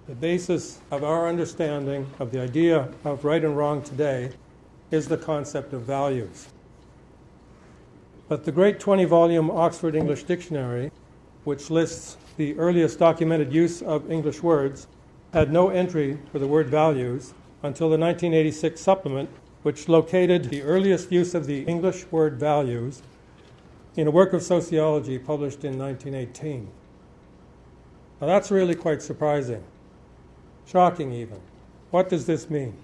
The basis of our understanding of the idea of right and wrong today is the concept of values. But the great 20-volume Oxford English Dictionary, which lists the earliest documented use of English words, had no entry for the word values until the 1986 supplement, which located the earliest use of the English word values in a work of sociology published in 1918. Now that's really quite surprising, shocking even. What does this mean?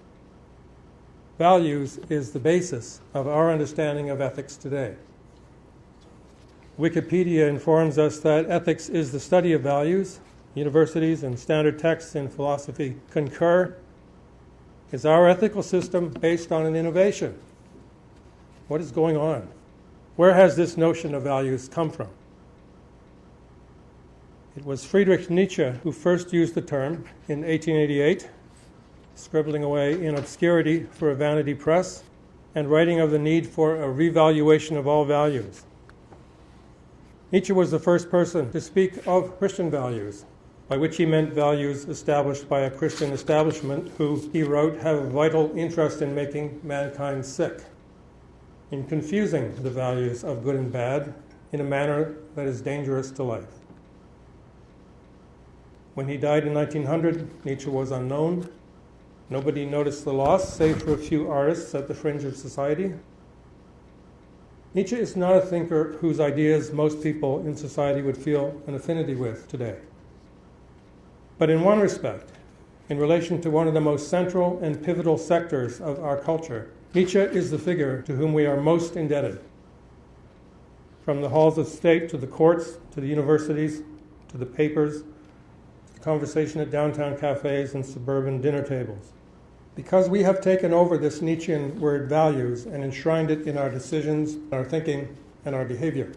Values is the basis of our understanding of ethics today. Wikipedia informs us that ethics is the study of values. Universities and standard texts in philosophy concur. Is our ethical system based on an innovation? What is going on? Where has this notion of values come from? It was Friedrich Nietzsche who first used the term in 1888, scribbling away in obscurity for a vanity press and writing of the need for a revaluation of all values. Nietzsche was the first person to speak of Christian values, by which he meant values established by a Christian establishment who, he wrote, have a vital interest in making mankind sick, in confusing the values of good and bad in a manner that is dangerous to life. When he died in 1900, Nietzsche was unknown. Nobody noticed the loss, save for a few artists at the fringe of society. Nietzsche is not a thinker whose ideas most people in society would feel an affinity with today. But in one respect, in relation to one of the most central and pivotal sectors of our culture, Nietzsche is the figure to whom we are most indebted. From the halls of state to the courts, to the universities, to the papers, to the conversation at downtown cafes and suburban dinner tables. Because we have taken over this Nietzschean word values and enshrined it in our decisions, our thinking, and our behavior.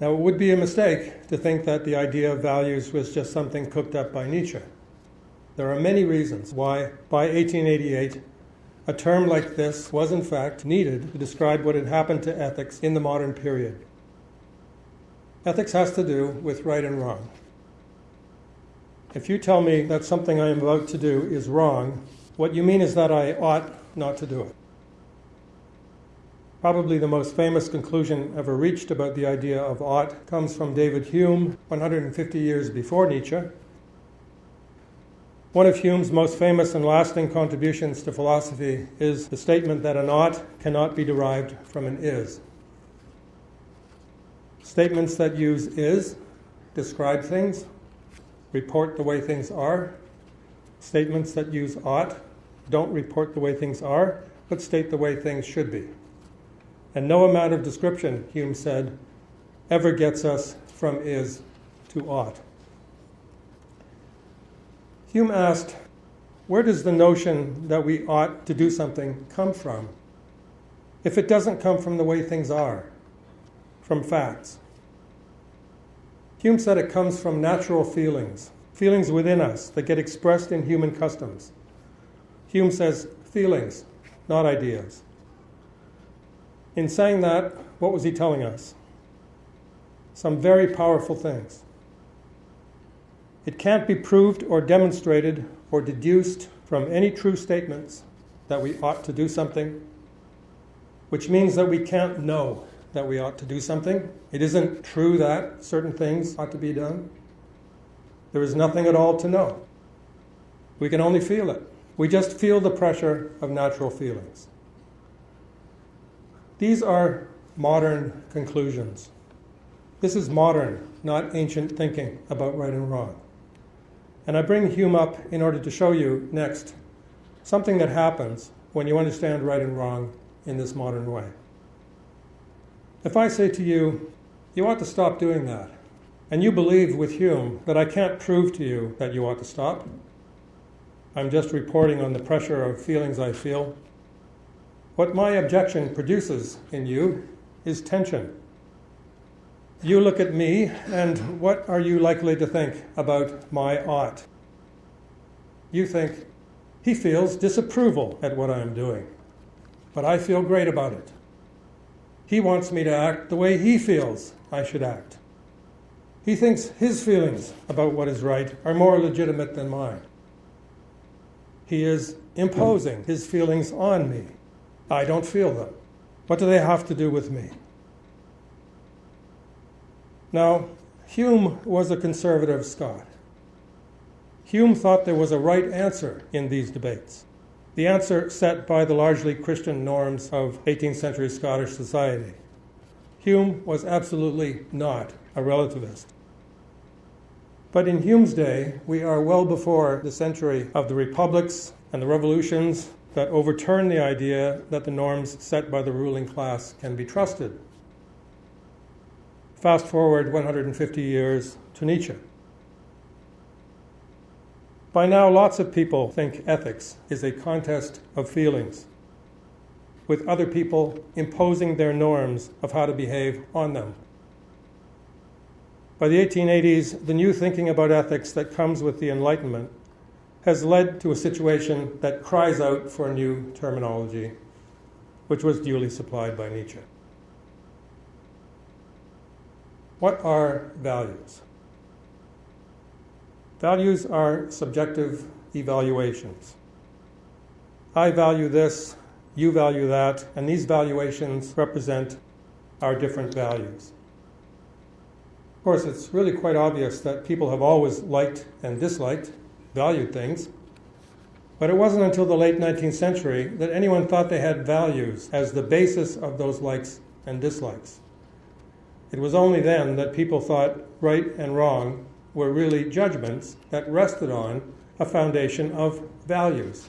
Now, it would be a mistake to think that the idea of values was just something cooked up by Nietzsche. There are many reasons why, by 1888, a term like this was in fact needed to describe what had happened to ethics in the modern period. Ethics has to do with right and wrong. If you tell me that something I am about to do is wrong, what you mean is that I ought not to do it. Probably the most famous conclusion ever reached about the idea of ought comes from David Hume, 150 years before Nietzsche. One of Hume's most famous and lasting contributions to philosophy is the statement that an ought cannot be derived from an is. Statements that use is describe things, report the way things are. Statements that use ought don't report the way things are, but state the way things should be. And no amount of description, Hume said, ever gets us from is to ought. Hume asked, where does the notion that we ought to do something come from if it doesn't come from the way things are, from facts? Hume said it comes from natural feelings, feelings within us that get expressed in human customs. Hume says feelings, not ideas. In saying that, what was he telling us? Some very powerful things. It can't be proved or demonstrated or deduced from any true statements that we ought to do something, which means that we can't know that we ought to do something. It isn't true that certain things ought to be done. There is nothing at all to know. We can only feel it. We just feel the pressure of natural feelings. These are modern conclusions. This is modern, not ancient thinking about right and wrong. And I bring Hume up in order to show you next something that happens when you understand right and wrong in this modern way. If I say to you, you ought to stop doing that, and you believe with Hume that I can't prove to you that you ought to stop, I'm just reporting on the pressure of feelings I feel, what my objection produces in you is tension. You look at me, and what are you likely to think about my ought? You think, he feels disapproval at what I am doing, but I feel great about it. He wants me to act the way he feels I should act. He thinks his feelings about what is right are more legitimate than mine. He is imposing his feelings on me. I don't feel them. What do they have to do with me? Now, Hume was a conservative Scot. Hume thought there was a right answer in these debates, the answer set by the largely Christian norms of 18th century Scottish society. Hume was absolutely not a relativist. But in Hume's day, we are well before the century of the republics and the revolutions that overturn the idea that the norms set by the ruling class can be trusted. Fast forward 150 years to Nietzsche. By now, lots of people think ethics is a contest of feelings, with other people imposing their norms of how to behave on them. By the 1880s, the new thinking about ethics that comes with the Enlightenment has led to a situation that cries out for new terminology, which was duly supplied by Nietzsche. What are values? Values are subjective evaluations. I value this, you value that, and these valuations represent our different values. Of course, it's really quite obvious that people have always liked and disliked, valued things, but it wasn't until the late 19th century that anyone thought they had values as the basis of those likes and dislikes. It was only then that people thought right and wrong were really judgments that rested on a foundation of values,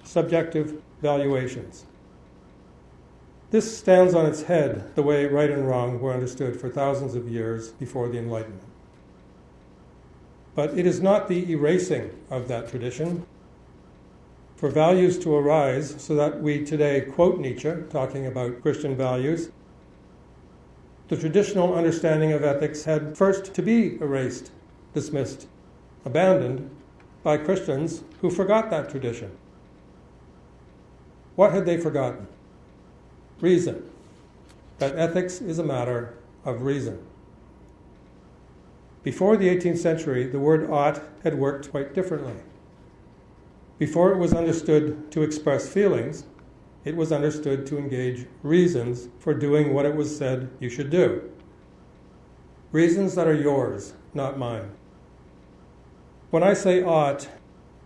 subjective valuations. This stands on its head the way right and wrong were understood for thousands of years before the Enlightenment. But it is not the erasing of that tradition. For values to arise so that we today quote Nietzsche talking about Christian values, the traditional understanding of ethics had first to be erased, dismissed, abandoned by Christians who forgot that tradition. What had they forgotten? Reason. That ethics is a matter of reason. Before the 18th century, the word ought had worked quite differently. Before it was understood to express feelings, it was understood to engage reasons for doing what it was said you should do. Reasons that are yours, not mine. When I say ought,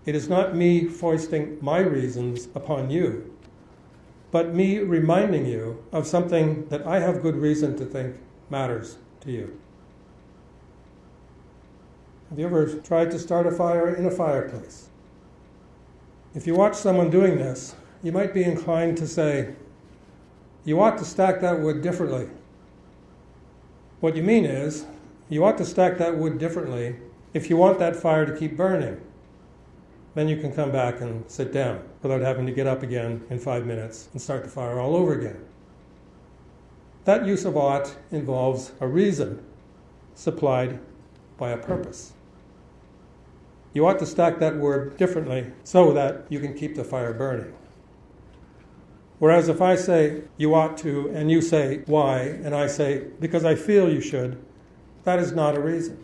it is not me foisting my reasons upon you, but me reminding you of something that I have good reason to think matters to you. Have you ever tried to start a fire in a fireplace? If you watch someone doing this, you might be inclined to say, you ought to stack that wood differently. What you mean is, you ought to stack that wood differently if you want that fire to keep burning. Then you can come back and sit down without having to get up again in 5 minutes and start the fire all over again. That use of ought involves a reason supplied by a purpose. You ought to stack that wood differently so that you can keep the fire burning. Whereas if I say, you ought to, and you say, why, and I say, because I feel you should, that is not a reason.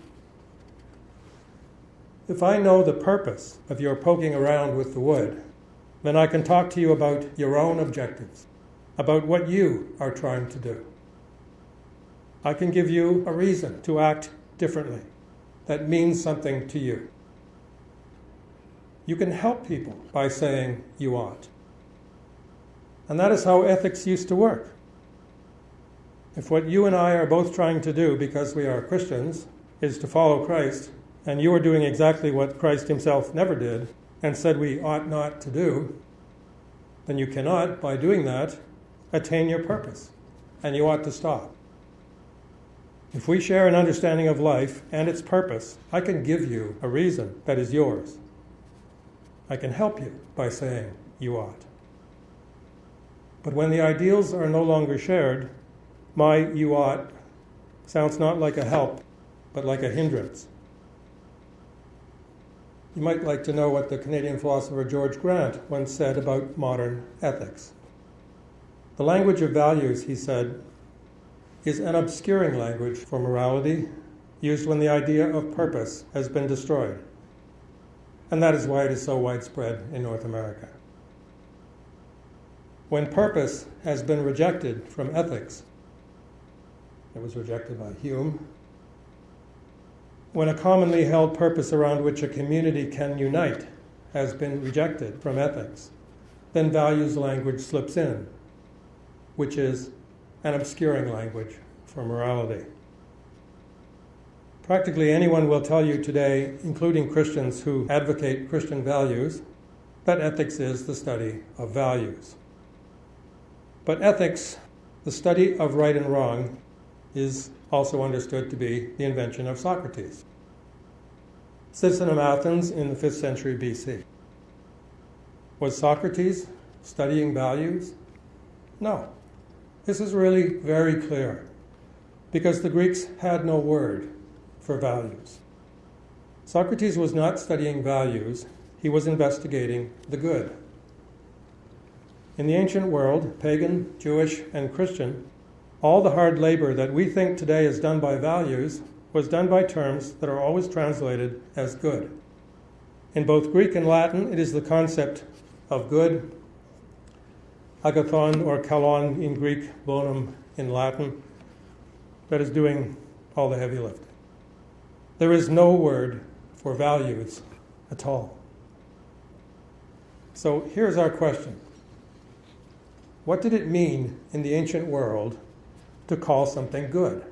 If I know the purpose of your poking around with the wood, then I can talk to you about your own objectives, about what you are trying to do. I can give you a reason to act differently that means something to you. You can help people by saying you ought. And that is how ethics used to work. If what you and I are both trying to do, because we are Christians, is to follow Christ, and you are doing exactly what Christ himself never did and said we ought not to do, then you cannot, by doing that, attain your purpose, and you ought to stop. If we share an understanding of life and its purpose, I can give you a reason that is yours. I can help you by saying you ought. But when the ideals are no longer shared, my you ought sounds not like a help, but like a hindrance. You might like to know what the Canadian philosopher George Grant once said about modern ethics. The language of values, he said, is an obscuring language for morality, used when the idea of purpose has been destroyed. And that is why it is so widespread in North America. When purpose has been rejected from ethics, it was rejected by Hume. When a commonly held purpose around which a community can unite has been rejected from ethics, then values language slips in, which is an obscuring language for morality. Practically anyone will tell you today, including Christians who advocate Christian values, that ethics is the study of values. But ethics, the study of right and wrong, is also understood to be the invention of Socrates, citizen of Athens in the 5th century BC. Was Socrates studying values? No. This is really very clear, because the Greeks had no word for values. Socrates was not studying values, he was investigating the good. In the ancient world, pagan, Jewish, and Christian, all the hard labor that we think today is done by values was done by terms that are always translated as good. In both Greek and Latin, it is the concept of good, agathon or kalon in Greek, bonum in Latin, that is doing all the heavy lifting. There is no word for values at all. So here's our question. What did it mean in the ancient world to call something good?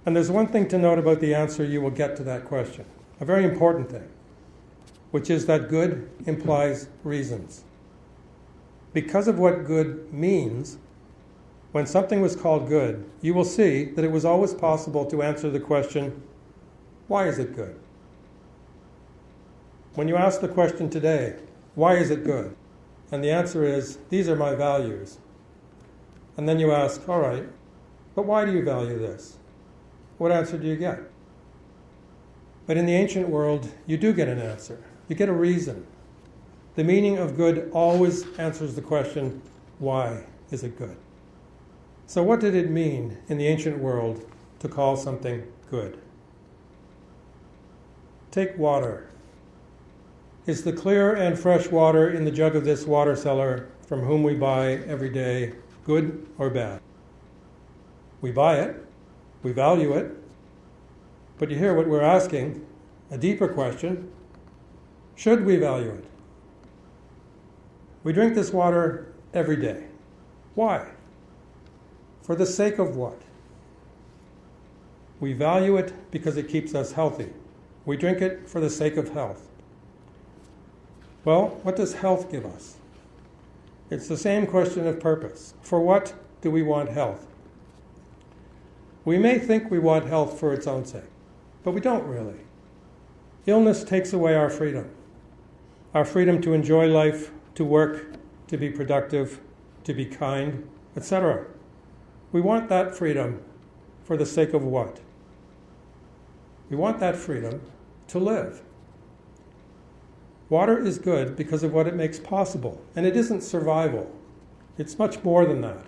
And there's one thing to note about the answer you will get to that question, a very important thing, which is that good implies reasons. Because of what good means, when something was called good, you will see that it was always possible to answer the question, why is it good? When you ask the question today, why is it good? And the answer is, these are my values. And then you ask, all right, but why do you value this? What answer do you get? But in the ancient world, you do get an answer. You get a reason. The meaning of good always answers the question, why is it good? So what did it mean in the ancient world to call something good? Take water. Is the clear and fresh water in the jug of this water seller from whom we buy every day good or bad? We buy it, we value it, but you hear what we're asking, a deeper question, should we value it? We drink this water every day. Why? For the sake of what? We value it because it keeps us healthy. We drink it for the sake of health. Well, what does health give us? It's the same question of purpose. For what do we want health? We may think we want health for its own sake, but we don't really. Illness takes away our freedom to enjoy life, to work, to be productive, to be kind, etc. We want that freedom for the sake of what? We want that freedom to live. Water is good because of what it makes possible, and it isn't survival. It's much more than that.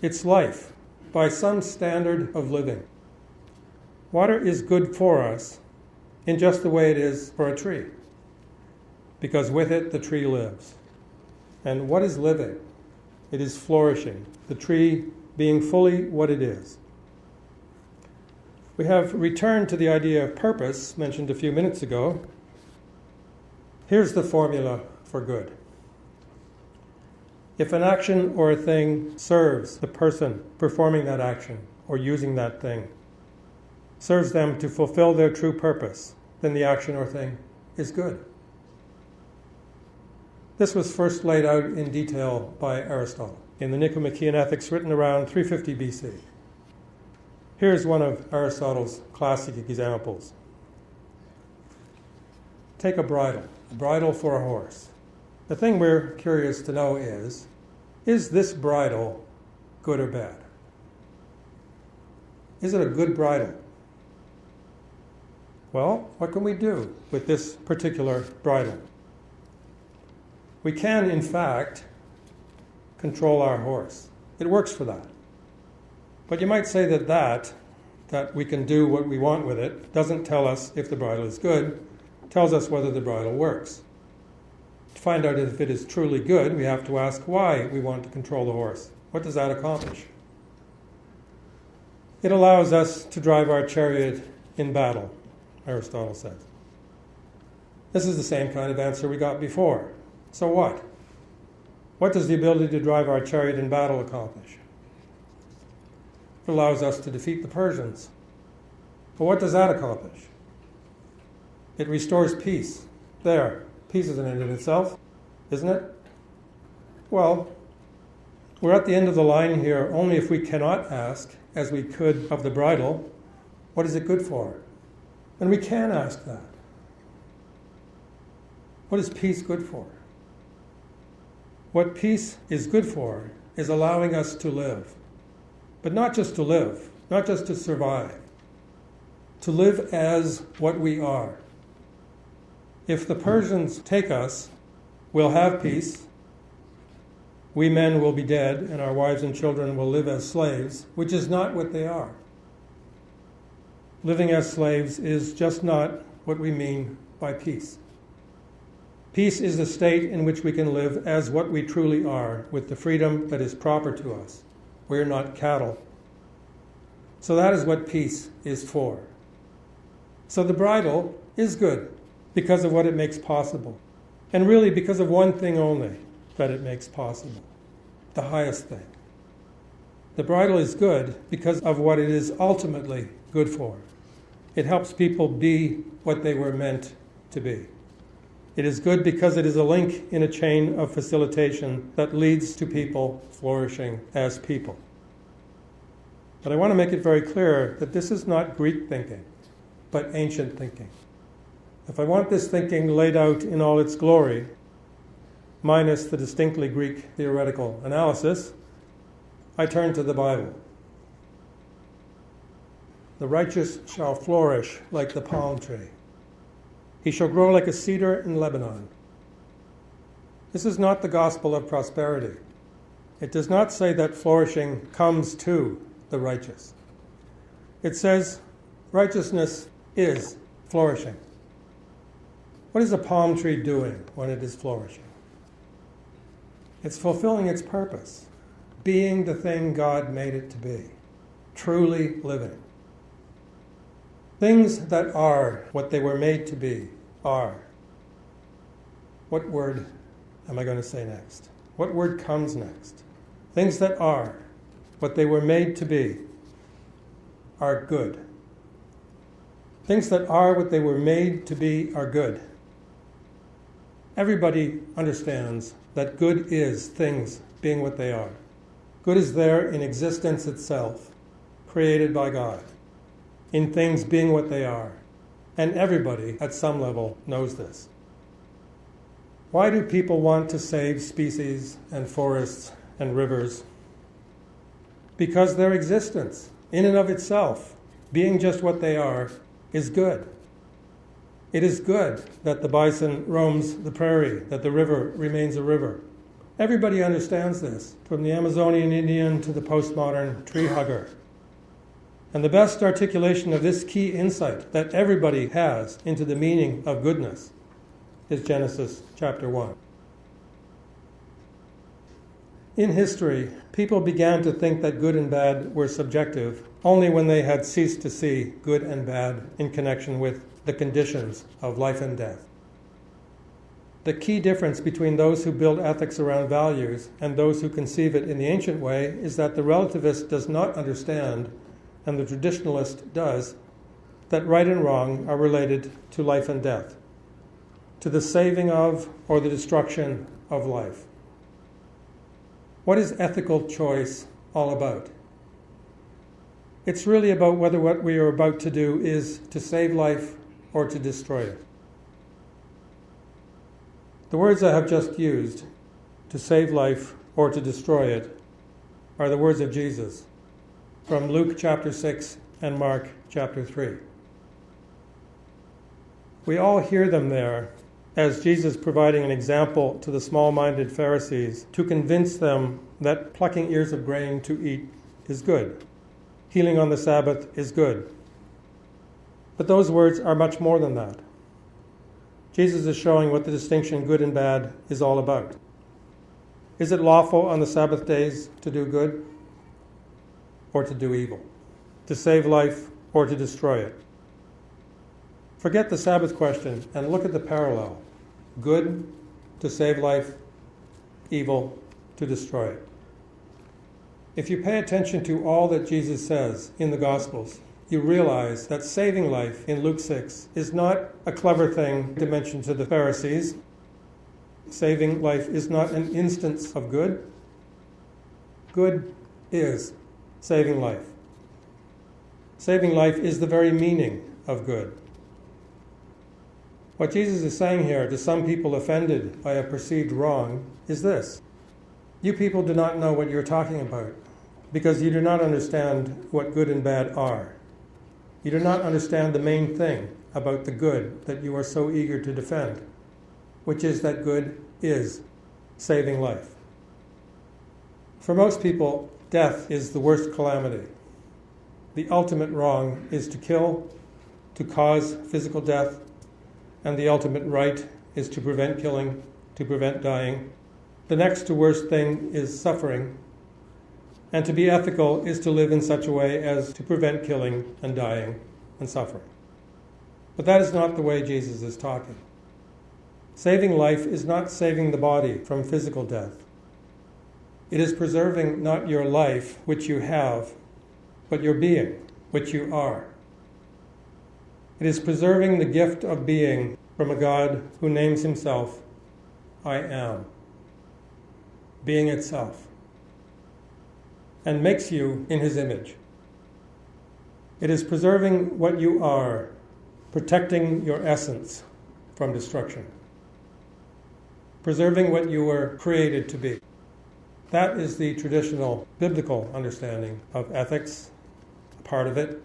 It's life, by some standard of living. Water is good for us in just the way it is for a tree, because with it the tree lives. And what is living? It is flourishing, the tree being fully what it is. We have returned to the idea of purpose mentioned a few minutes ago. Here's the formula for good. If an action or a thing serves the person performing that action or using that thing, serves them to fulfill their true purpose, then the action or thing is good. This was first laid out in detail by Aristotle in the Nicomachean Ethics written around 350 BC. Here's one of Aristotle's classic examples. Take a bridle for a horse. The thing we're curious to know is this bridle good or bad? Is it a good bridle? Well, what can we do with this particular bridle? We can, in fact, control our horse. It works for that. But you might say that that we can do what we want with it, doesn't tell us if the bridle is good, tells us whether the bridle works. To find out if it is truly good, we have to ask why we want to control the horse. What does that accomplish? It allows us to drive our chariot in battle, Aristotle says. This is the same kind of answer we got before. So what? What does the ability to drive our chariot in battle accomplish? It allows us to defeat the Persians. But what does that accomplish? It restores peace. There, peace is an end in itself, isn't it? Well, we're at the end of the line here only if we cannot ask, as we could of the bridle, what is it good for? And we can ask that. What is peace good for? What peace is good for is allowing us to live. But not just to live, not just to survive. To live as what we are. If the Persians take us, we'll have peace. We men will be dead, and our wives and children will live as slaves, which is not what they are. Living as slaves is just not what we mean by peace. Peace is the state in which we can live as what we truly are, with the freedom that is proper to us. We're not cattle. So that is what peace is for. So the bridle is good because of what it makes possible. And really because of one thing only that it makes possible. The highest thing. The bridle is good because of what it is ultimately good for. It helps people be what they were meant to be. It is good because it is a link in a chain of facilitation that leads to people flourishing as people. But I want to make it very clear that this is not Greek thinking, but ancient thinking. If I want this thinking laid out in all its glory, minus the distinctly Greek theoretical analysis, I turn to the Bible. The righteous shall flourish like the palm tree. He shall grow like a cedar in Lebanon. This is not the gospel of prosperity. It does not say that flourishing comes to the righteous. It says righteousness is flourishing. What is a palm tree doing when it is flourishing? It's fulfilling its purpose, being the thing God made it to be, truly living. Things that are what they were made to be are. What word am I going to say next? What word comes next? Things that are what they were made to be are good. Things that are what they were made to be are good. Everybody understands that good is things being what they are. Good is there in existence itself, created by God, in things being what they are. And everybody at some level knows this. Why do people want to save species and forests and rivers? Because their existence, in and of itself, being just what they are, is good. It is good that the bison roams the prairie, that the river remains a river. Everybody understands this, from the Amazonian Indian to the postmodern tree hugger. And the best articulation of this key insight that everybody has into the meaning of goodness is Genesis chapter 1. In history, people began to think that good and bad were subjective only when they had ceased to see good and bad in connection with the conditions of life and death. The key difference between those who build ethics around values and those who conceive it in the ancient way is that the relativist does not understand, and the traditionalist does, that right and wrong are related to life and death, to the saving of or the destruction of life. What is ethical choice all about? It's really about whether what we are about to do is to save life or to destroy it. The words I have just used, to save life or to destroy it, are the words of Jesus from Luke chapter 6 and Mark chapter 3. We all hear them there as Jesus providing an example to the small-minded Pharisees to convince them that plucking ears of grain to eat is good. healing on the Sabbath is good. But those words are much more than that. Jesus is showing what the distinction good and bad is all about. Is it lawful on the Sabbath days to do good or to do evil? To save life or to destroy it? Forget the Sabbath question and look at the parallel. Good to save life, evil to destroy it. If you pay attention to all that Jesus says in the Gospels, you realize that saving life in Luke 6 is not a clever thing to mention to the Pharisees. Saving life is not an instance of good. Good is saving life. Saving life is the very meaning of good. What Jesus is saying here to some people offended by a perceived wrong is this. You people do not know what you're talking about because you do not understand what good and bad are. You do not understand the main thing about the good that you are so eager to defend, which is that good is saving life. For most people, death is the worst calamity. The ultimate wrong is to kill, to cause physical death, and the ultimate right is to prevent killing, to prevent dying. The next to worst thing is suffering, and to be ethical is to live in such a way as to prevent killing and dying and suffering. But that is not the way Jesus is talking. Saving life is not saving the body from physical death. It is preserving not your life, which you have, but your being, which you are. It is preserving the gift of being from a God who names himself, I am, being itself, and makes you in his image. It is preserving what you are, protecting your essence from destruction, preserving what you were created to be. That is the traditional biblical understanding of ethics, a part of it.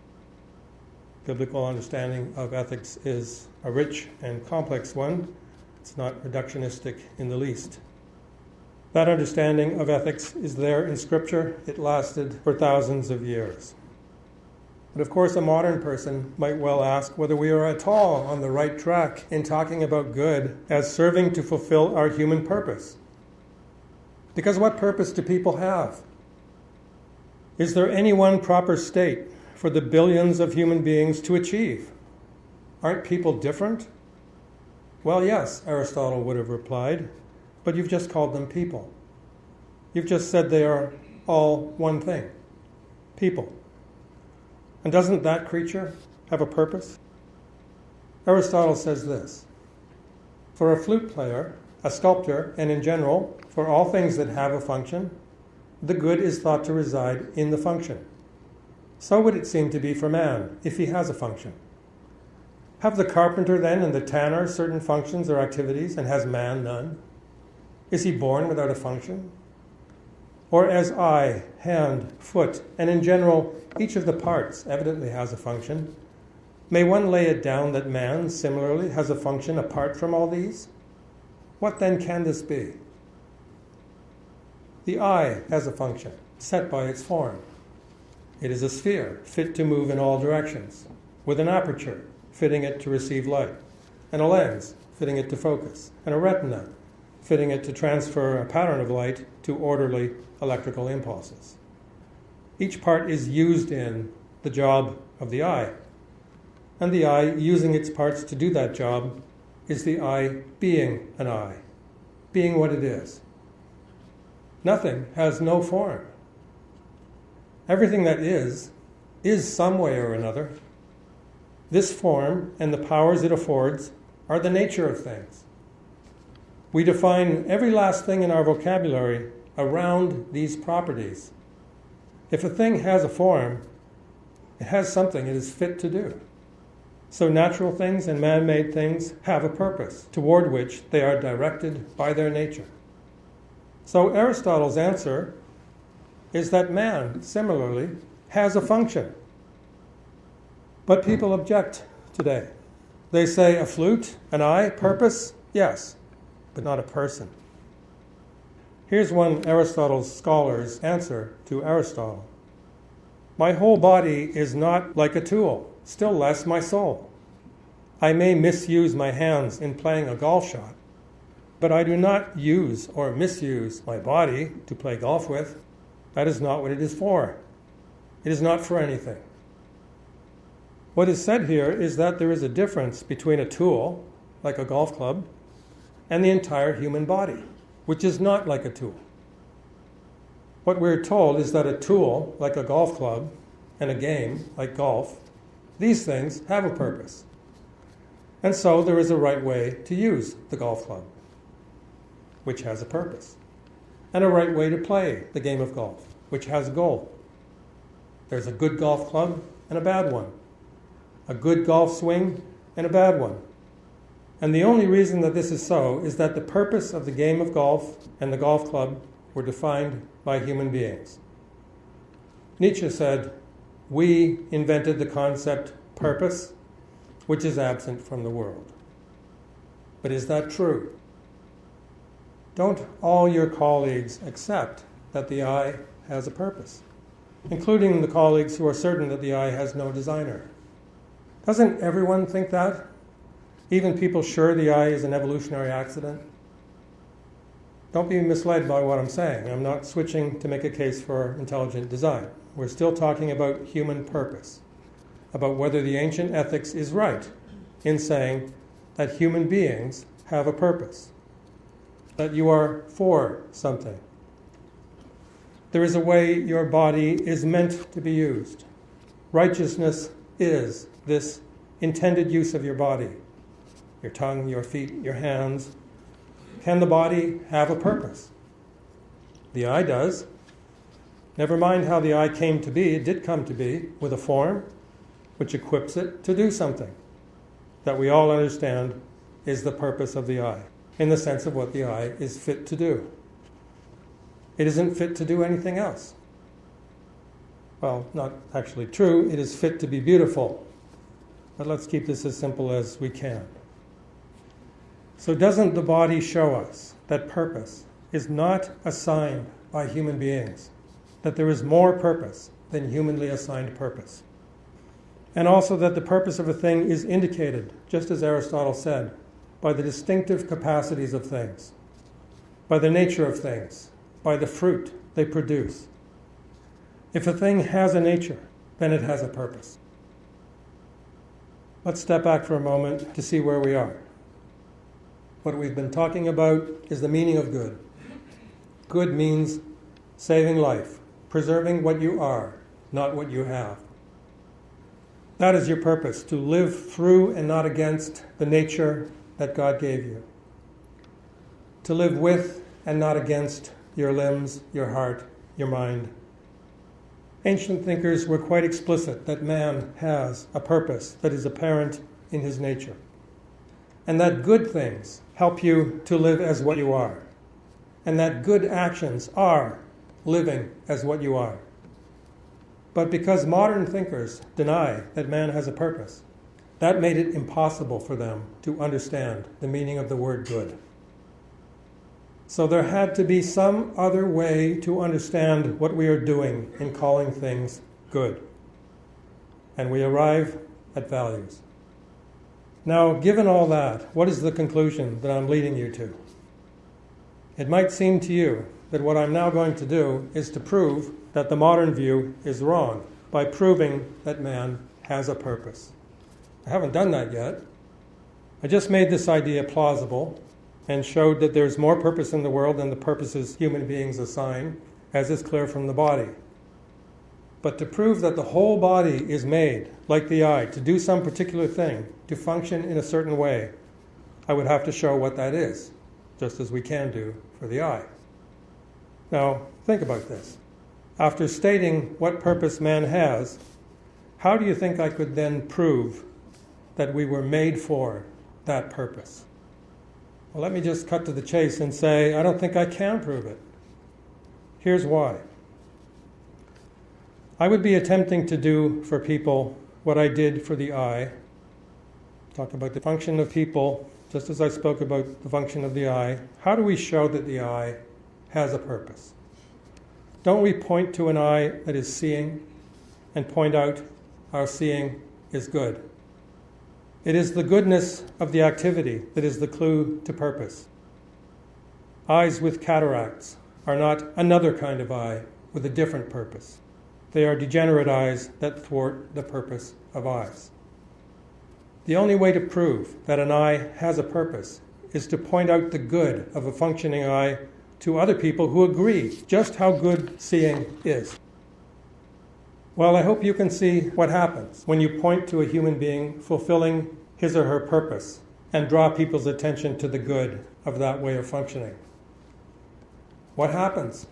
Biblical understanding of ethics is a rich and complex one. It's not reductionistic in the least. That understanding of ethics is there in Scripture. It lasted for thousands of years. But of course, a modern person might well ask whether we are at all on the right track in talking about good as serving to fulfill our human purpose. Because what purpose do people have? Is there any one proper state for the billions of human beings to achieve? Aren't people different? Well, yes, Aristotle would have replied, but you've just called them people. You've just said they are all one thing, people. And doesn't that creature have a purpose? Aristotle says this: for a flute player, a sculptor, and in general, for all things that have a function, the good is thought to reside in the function. So would it seem to be for man, if he has a function. Have the carpenter then and the tanner certain functions or activities, and has man none? Is he born without a function? Or as eye, hand, foot, and in general, each of the parts evidently has a function, may one lay it down that man similarly has a function apart from all these? What then can this be? The eye has a function, set by its form. It is a sphere, fit to move in all directions, with an aperture, fitting it to receive light, and a lens, fitting it to focus, and a retina, fitting it to transfer a pattern of light to orderly electrical impulses. Each part is used in the job of the eye, and the eye, using its parts to do that job, is the eye being an eye, being what it is. Nothing has no form. Everything that is some way or another. This form and the powers it affords are the nature of things. We define every last thing in our vocabulary around these properties. If a thing has a form, it has something it is fit to do. So natural things and man-made things have a purpose toward which they are directed by their nature. So Aristotle's answer is that man, similarly, has a function. But people object today. They say a flute, an eye, purpose, yes, but not a person. Here's one Aristotle's scholars' answer to Aristotle. My whole body is not like a tool, still less my soul. I may misuse my hands in playing a golf shot, but I do not use or misuse my body to play golf with. That is not what it is for. It is not for anything. What is said here is that there is a difference between a tool, like a golf club, and the entire human body, which is not like a tool. What we're told is that a tool, like a golf club, and a game, like golf, these things have a purpose. And so there is a right way to use the golf club, which has a purpose, and a right way to play the game of golf, which has a goal. There's a good golf club and a bad one, a good golf swing and a bad one. And the only reason that this is so is that the purpose of the game of golf and the golf club were defined by human beings. Nietzsche said, "We invented the concept purpose, which is absent from the world." But is that true? Don't all your colleagues accept that the eye has a purpose, including the colleagues who are certain that the eye has no designer? Doesn't everyone think that? Even people sure the eye is an evolutionary accident? Don't be misled by what I'm saying. I'm not switching to make a case for intelligent design. We're still talking about human purpose, about whether the ancient ethics is right in saying that human beings have a purpose, that you are for something. There is a way your body is meant to be used. Righteousness is this intended use of your body, your tongue, your feet, your hands. Can the body have a purpose? The eye does. Never mind how the eye came to be, it did come to be with a form which equips it to do something that we all understand is the purpose of the eye, in the sense of what the eye is fit to do. It isn't fit to do anything else. Well, not actually true, it is fit to be beautiful. But let's keep this as simple as we can. So doesn't the body show us that purpose is not assigned by human beings, that there is more purpose than humanly assigned purpose? And also that the purpose of a thing is indicated, just as Aristotle said, by the distinctive capacities of things, by the nature of things, by the fruit they produce. If a thing has a nature, then it has a purpose. Let's step back for a moment to see where we are. What we've been talking about is the meaning of good. Good means saving life, preserving what you are, not what you have. That is your purpose, to live through and not against the nature that God gave you. To live with and not against your limbs, your heart, your mind. Ancient thinkers were quite explicit that man has a purpose that is apparent in his nature, and that good things help you to live as what you are, and that good actions are living as what you are. But because modern thinkers deny that man has a purpose, that made it impossible for them to understand the meaning of the word good. So there had to be some other way to understand what we are doing in calling things good. And we arrive at values. Now, given all that, what is the conclusion that I'm leading you to? It might seem to you that what I'm now going to do is to prove that the modern view is wrong by proving that man has a purpose. I haven't done that yet. I just made this idea plausible and showed that there's more purpose in the world than the purposes human beings assign, as is clear from the body. But to prove that the whole body is made, like the eye, to do some particular thing, to function in a certain way, I would have to show what that is, just as we can do for the eye. Now, think about this. After stating what purpose man has, how do you think I could then prove that we were made for that purpose? Well, let me just cut to the chase and say, I don't think I can prove it. Here's why. I would be attempting to do for people what I did for the eye. Talk about the function of people, just as I spoke about the function of the eye. How do we show that the eye has a purpose? Don't we point to an eye that is seeing, and point out our seeing is good. It is the goodness of the activity that is the clue to purpose. Eyes with cataracts are not another kind of eye with a different purpose. They are degenerate eyes that thwart the purpose of eyes. The only way to prove that an eye has a purpose is to point out the good of a functioning eye to other people who agree just how good seeing is. Well, I hope you can see what happens when you point to a human being fulfilling his or her purpose and draw people's attention to the good of that way of functioning. What happens?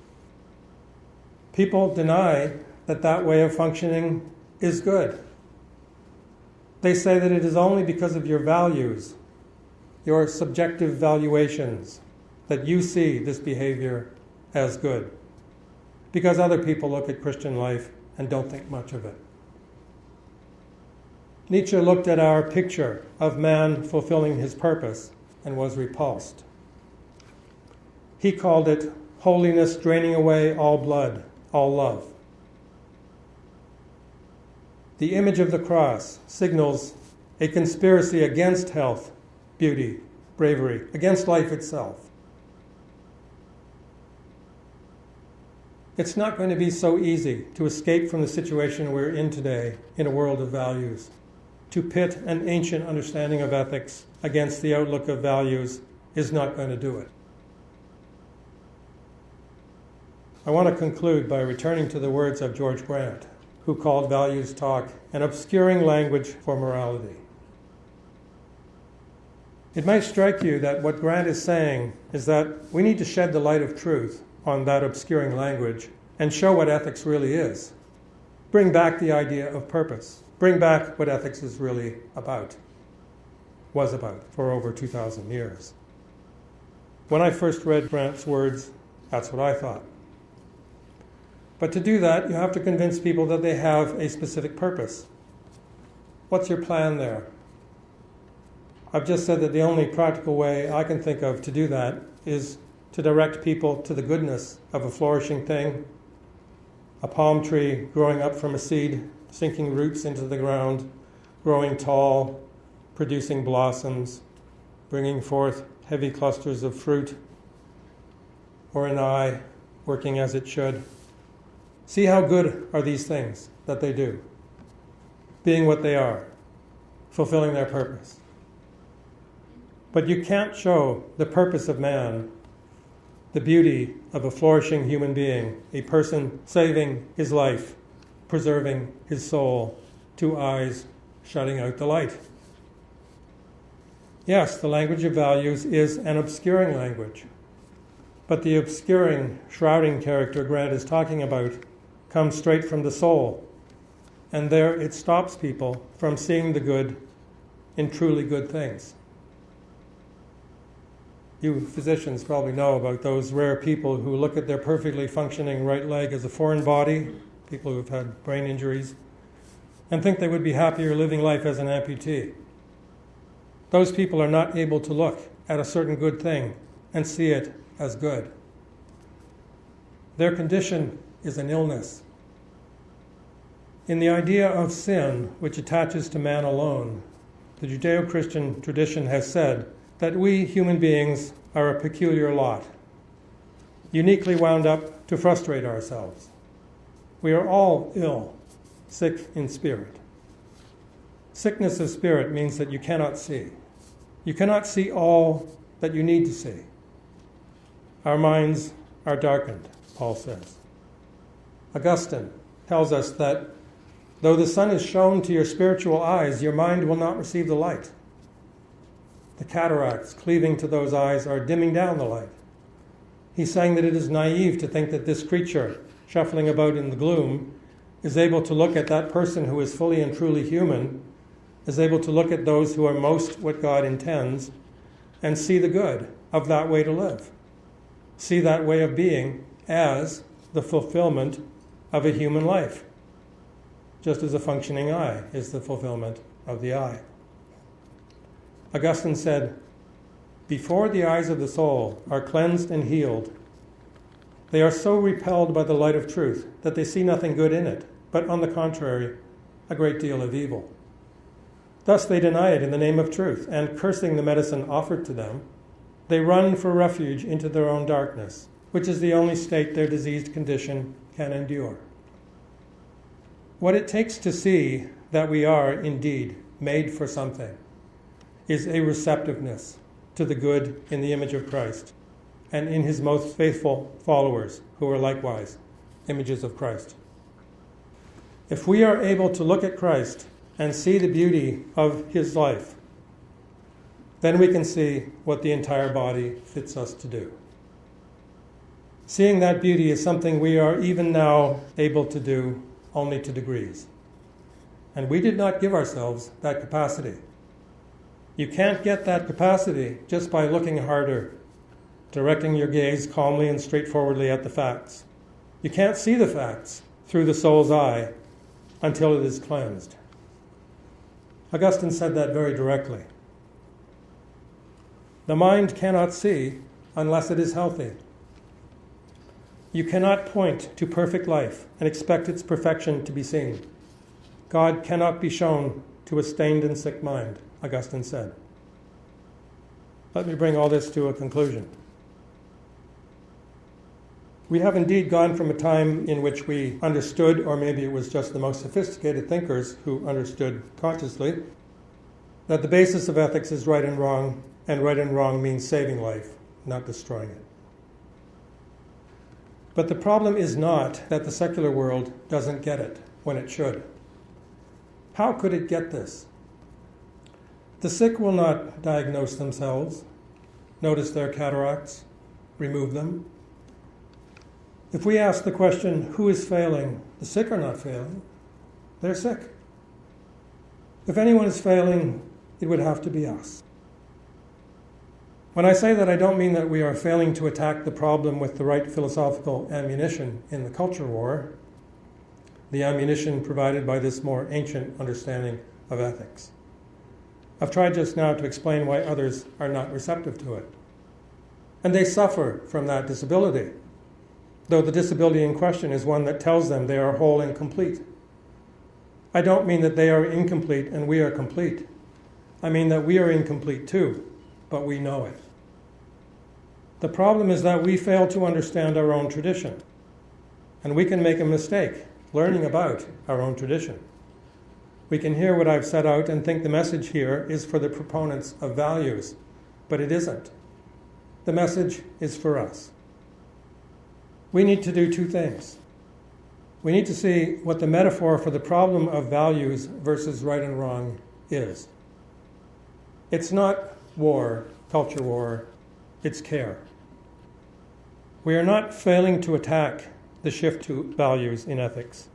People deny that that way of functioning is good. They say that it is only because of your values, your subjective valuations, that you see this behavior as good, because other people look at Christian life and don't think much of it. Nietzsche looked at our picture of man fulfilling his purpose and was repulsed. He called it holiness draining away all blood, all love. The image of the cross signals a conspiracy against health, beauty, bravery, against life itself. It's not going to be so easy to escape from the situation we're in today in a world of values. To pit an ancient understanding of ethics against the outlook of values is not going to do it. I want to conclude by returning to the words of George Grant, who called values talk an obscuring language for morality. It might strike you that what Grant is saying is that we need to shed the light of truth on that obscuring language and show what ethics really is. Bring back the idea of purpose. Bring back what ethics is really about, was about for over 2,000 years. When I first read Grant's words, that's what I thought. But to do that, you have to convince people that they have a specific purpose. What's your plan there? I've just said that the only practical way I can think of to do that is to direct people to the goodness of a flourishing thing, a palm tree growing up from a seed, sinking roots into the ground, growing tall, producing blossoms, bringing forth heavy clusters of fruit, or an eye working as it should. See how good are these things that they do, being what they are, fulfilling their purpose. But you can't show the purpose of man, the beauty of a flourishing human being, a person saving his life, preserving his soul, to eyes shutting out the light. Yes, the language of values is an obscuring language, but the obscuring, shrouding character Grant is talking about comes straight from the soul, and there it stops people from seeing the good in truly good things. You physicians probably know about those rare people who look at their perfectly functioning right leg as a foreign body, people who've had brain injuries, and think they would be happier living life as an amputee. Those people are not able to look at a certain good thing and see it as good. Their condition is an illness. In the idea of sin, which attaches to man alone, the Judeo-Christian tradition has said that we human beings are a peculiar lot, uniquely wound up to frustrate ourselves. We are all ill, sick in spirit. Sickness of spirit means that you cannot see. You cannot see all that you need to see. Our minds are darkened, Paul says. Augustine tells us that though the sun is shown to your spiritual eyes, your mind will not receive the light. The cataracts cleaving to those eyes are dimming down the light. He's saying that it is naive to think that this creature, shuffling about in the gloom, is able to look at that person who is fully and truly human, is able to look at those who are most what God intends, and see the good of that way to live. See that way of being as the fulfillment of a human life, just as a functioning eye is the fulfillment of the eye. Augustine said, "Before the eyes of the soul are cleansed and healed, they are so repelled by the light of truth that they see nothing good in it, but on the contrary, a great deal of evil. Thus they deny it in the name of truth, and cursing the medicine offered to them, they run for refuge into their own darkness, which is the only state their diseased condition can endure. What it takes to see that we are indeed made for something is a receptiveness to the good in the image of Christ and in his most faithful followers who are likewise images of Christ. If we are able to look at Christ and see the beauty of his life, then we can see what the entire body fits us to do. Seeing that beauty is something we are even now able to do only to degrees. And we did not give ourselves that capacity. You can't get that capacity just by looking harder, directing your gaze calmly and straightforwardly at the facts. You can't see the facts through the soul's eye until it is cleansed. Augustine said that very directly. The mind cannot see unless it is healthy. You cannot point to perfect life and expect its perfection to be seen. God cannot be shown to a stained and sick mind, Augustine said. Let me bring all this to a conclusion. We have indeed gone from a time in which we understood, or maybe it was just the most sophisticated thinkers who understood consciously, that the basis of ethics is right and wrong means saving life, not destroying it. But the problem is not that the secular world doesn't get it when it should. How could it get this? The sick will not diagnose themselves, notice their cataracts, remove them. If we ask the question, who is failing? The sick are not failing. They're sick. If anyone is failing, it would have to be us. When I say that, I don't mean that we are failing to attack the problem with the right philosophical ammunition in the culture war, the ammunition provided by this more ancient understanding of ethics. I've tried just now to explain why others are not receptive to it. And they suffer from that disability, though the disability in question is one that tells them they are whole and complete. I don't mean that they are incomplete and we are complete. I mean that we are incomplete too, but we know it. The problem is that we fail to understand our own tradition, and we can make a mistake learning about our own tradition. We can hear what I've set out and think the message here is for the proponents of values, but it isn't. The message is for us. We need to do two things. We need to see what the metaphor for the problem of values versus right and wrong is. It's not war, culture war, it's care. We are not failing to attack the shift to values in ethics.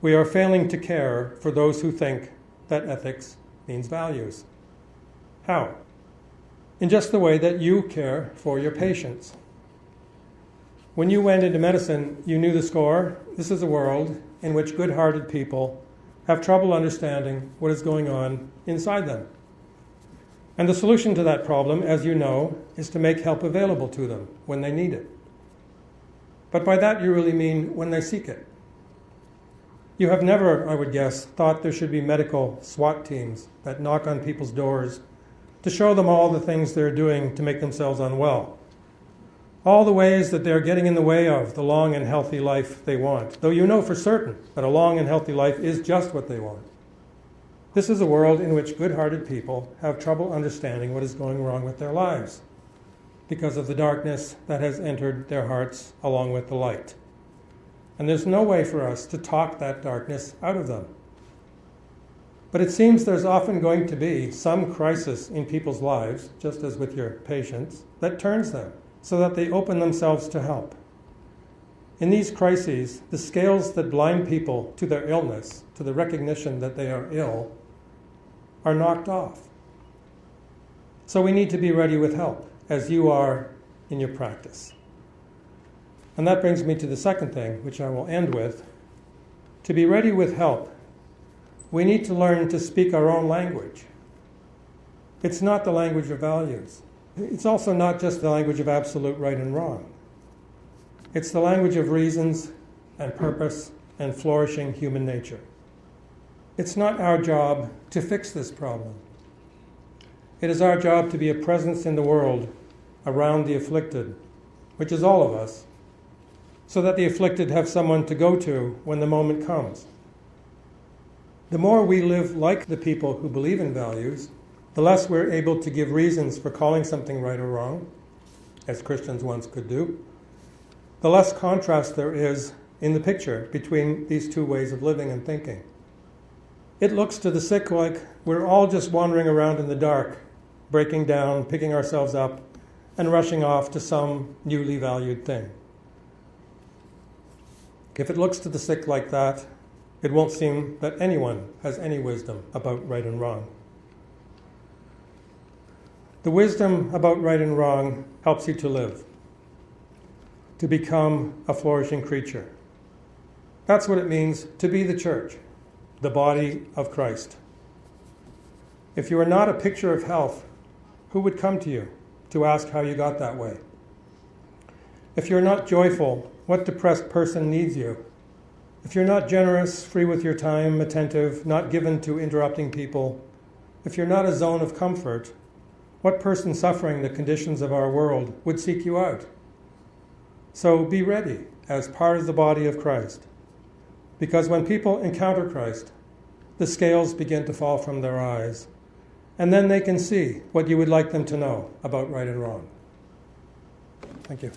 We are failing to care for those who think that ethics means values. How? In just the way that you care for your patients. When you went into medicine, you knew the score. This is a world in which good-hearted people have trouble understanding what is going on inside them. And the solution to that problem, as you know, is to make help available to them when they need it. But by that you really mean when they seek it. You have never, I would guess, thought there should be medical SWAT teams that knock on people's doors to show them all the things they're doing to make themselves unwell. All the ways that they're getting in the way of the long and healthy life they want, though you know for certain that a long and healthy life is just what they want. This is a world in which good-hearted people have trouble understanding what is going wrong with their lives because of the darkness that has entered their hearts along with the light. And there's no way for us to talk that darkness out of them. But it seems there's often going to be some crisis in people's lives, just as with your patients, that turns them so that they open themselves to help. In these crises, the scales that blind people to their illness, to the recognition that they are ill, are knocked off. So we need to be ready with help, as you are in your practice. And that brings me to the second thing, which I will end with. To be ready with help, we need to learn to speak our own language. It's not the language of values. It's also not just the language of absolute right and wrong. It's the language of reasons and purpose and flourishing human nature. It's not our job to fix this problem. It is our job to be a presence in the world around the afflicted, which is all of us, so that the afflicted have someone to go to when the moment comes. The more we live like the people who believe in values, the less we're able to give reasons for calling something right or wrong, as Christians once could do, the less contrast there is in the picture between these two ways of living and thinking. It looks to the sick like we're all just wandering around in the dark, breaking down, picking ourselves up, and rushing off to some newly valued thing. If it looks to the sick like that, it won't seem that anyone has any wisdom about right and wrong. The wisdom about right and wrong helps you to live, to become a flourishing creature. That's what it means to be the church, the body of Christ. If you are not a picture of health, who would come to you to ask how you got that way? If you're not joyful, what depressed person needs you? If you're not generous, free with your time, attentive, not given to interrupting people, if you're not a zone of comfort, what person suffering the conditions of our world would seek you out? So be ready as part of the body of Christ. Because when people encounter Christ, the scales begin to fall from their eyes, and then they can see what you would like them to know about right and wrong. Thank you.